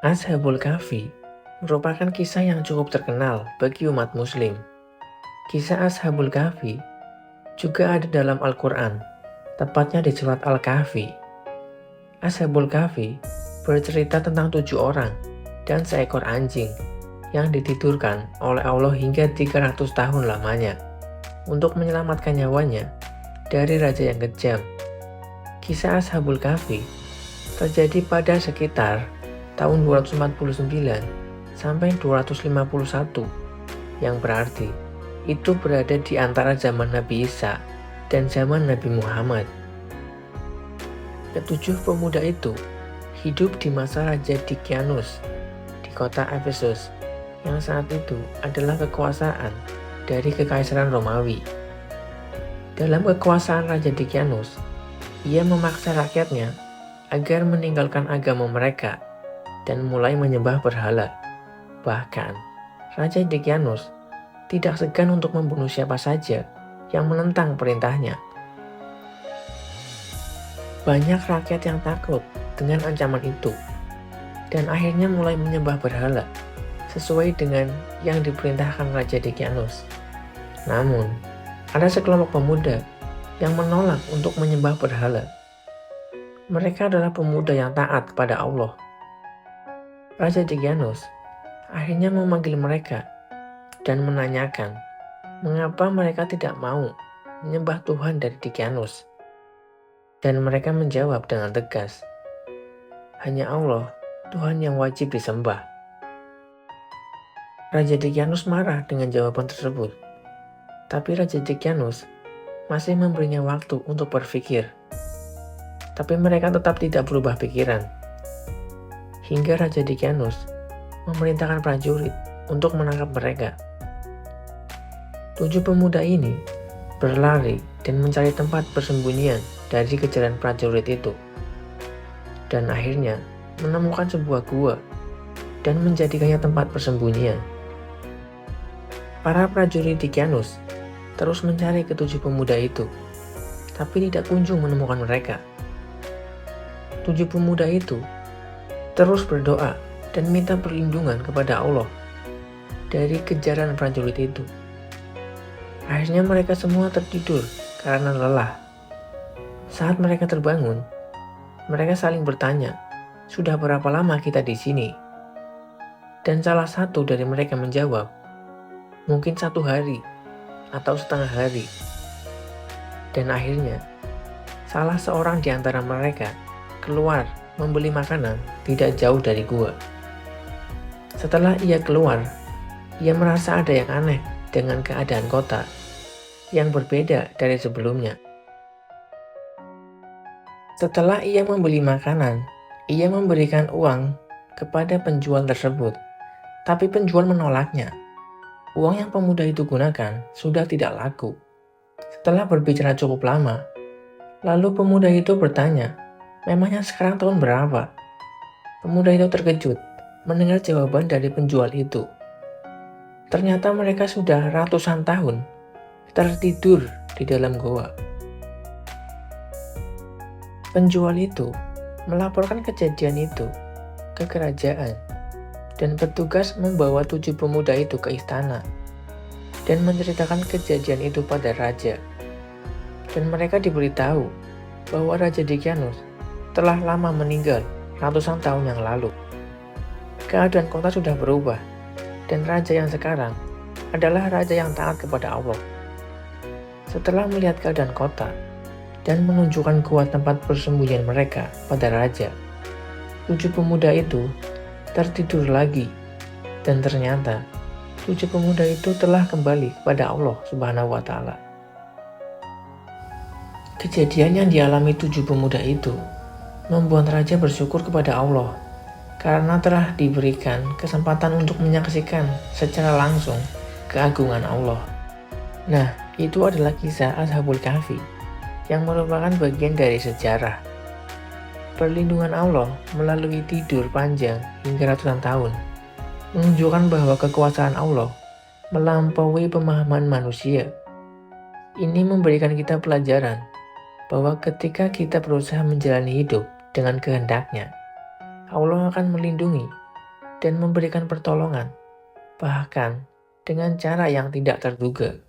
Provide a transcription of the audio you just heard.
Ashabul Kahfi merupakan kisah yang cukup terkenal bagi umat muslim. Kisah Ashabul Kahfi juga ada dalam Al-Quran, tepatnya di surat Al-Kahfi. Ashabul Kahfi bercerita tentang 7 orang dan seekor anjing yang ditidurkan oleh Allah hingga 300 tahun lamanya untuk menyelamatkan nyawanya dari raja yang kejam. Kisah Ashabul Kahfi terjadi pada sekitar tahun 249 sampai 251, yang berarti itu berada di antara zaman Nabi Isa dan zaman Nabi Muhammad. Ketujuh pemuda itu hidup di masa Raja Dicyanus di kota Efesus, yang saat itu adalah kekuasaan dari Kekaisaran Romawi. Dalam kekuasaan Raja Dicyanus, ia memaksa rakyatnya agar meninggalkan agama mereka dan mulai menyembah berhala. Bahkan, Raja Dicyanus tidak segan untuk membunuh siapa saja yang menentang perintahnya. Banyak rakyat yang takut dengan ancaman itu, dan akhirnya mulai menyembah berhala sesuai dengan yang diperintahkan Raja Dicyanus. Namun, ada sekelompok pemuda yang menolak untuk menyembah berhala. Mereka adalah pemuda yang taat kepada Allah. Raja Dicyanus akhirnya memanggil mereka dan menanyakan mengapa mereka tidak mau menyembah Tuhan dari Dicyanus. Dan mereka menjawab dengan tegas, hanya Allah, Tuhan yang wajib disembah. Raja Dicyanus marah dengan jawaban tersebut, tapi Raja Dicyanus masih memberinya waktu untuk berpikir. Tapi mereka tetap tidak berubah pikiran. Hingga Raja Dicyanus memerintahkan prajurit untuk menangkap mereka. 7 pemuda ini berlari dan mencari tempat persembunyian dari kejaran prajurit itu, dan akhirnya menemukan sebuah gua dan menjadikannya tempat persembunyian. Para prajurit Dicyanus terus mencari ke-7 pemuda itu, tapi tidak kunjung menemukan mereka. 7 pemuda itu terus berdoa dan minta perlindungan kepada Allah dari kejaran prajurit itu. Akhirnya mereka semua tertidur karena lelah. Saat mereka terbangun, mereka saling bertanya, "Sudah berapa lama kita di sini?" Dan salah satu dari mereka menjawab, "Mungkin 1 hari atau setengah hari." Dan akhirnya, salah seorang di antara mereka keluar membeli makanan tidak jauh dari gua. Setelah ia keluar, ia merasa ada yang aneh dengan keadaan kota yang berbeda dari sebelumnya. Setelah ia membeli makanan, ia memberikan uang kepada penjual tersebut, tapi penjual menolaknya. Uang yang pemuda itu gunakan sudah tidak laku. Setelah berbicara cukup lama, lalu pemuda itu bertanya, "Memangnya sekarang tahun berapa?" Pemuda itu terkejut mendengar jawaban dari penjual itu. Ternyata mereka sudah ratusan tahun tertidur di dalam goa. Penjual itu melaporkan kejadian itu ke kerajaan, dan petugas membawa 7 pemuda itu ke istana dan menceritakan kejadian itu pada raja. Dan mereka diberitahu bahwa Raja Dicyanus telah lama meninggal ratusan tahun yang lalu. Keadaan kota sudah berubah, dan raja yang sekarang adalah raja yang taat kepada Allah. Setelah melihat keadaan kota dan menunjukkan kuat tempat persembunyian mereka pada raja, 7 pemuda itu tertidur lagi, dan ternyata 7 pemuda itu telah kembali kepada Allah Subhanahu wa Ta'ala. Kejadian yang dialami 7 pemuda itu membuat raja bersyukur kepada Allah karena telah diberikan kesempatan untuk menyaksikan secara langsung keagungan Allah. Nah, itu adalah kisah Ashabul Kahfi yang merupakan bagian dari sejarah perlindungan Allah melalui tidur panjang hingga ratusan tahun, menunjukkan bahwa kekuasaan Allah melampaui pemahaman manusia. Ini memberikan kita pelajaran bahwa ketika kita berusaha menjalani hidup dengan kehendaknya, Allah akan melindungi dan memberikan pertolongan, bahkan dengan cara yang tidak terduga.